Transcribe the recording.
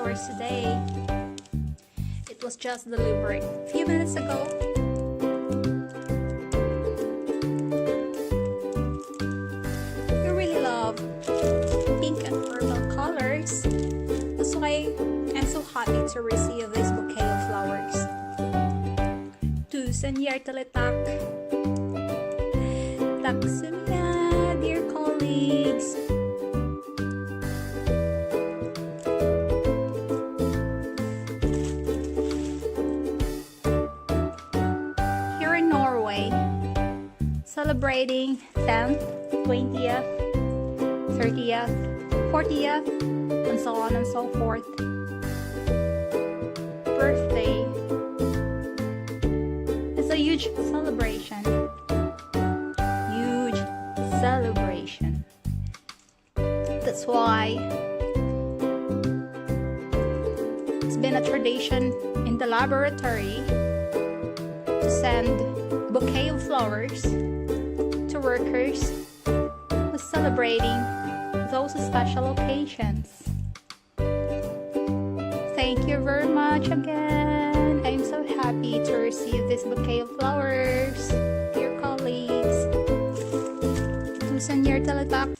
flowers today. It was just delivered a few minutes ago. I really love pink and purple colors. That's why I'm so happy to receive this bouquet of flowers. Tusen hjertelig takk. Takk så mye, dear colleagues. Here in Norway, celebrating 10th, 20th, 30th, 40th, and so on and so forth. Birthday is a huge celebration. Huge celebration. That's why it's been a tradition in the laboratory to send a bouquet of flowers to workers who's celebrating those special occasions. Thank you very much again. I'm so happy to receive this bouquet of flowers, dear colleagues. Tusen hjertelig takk.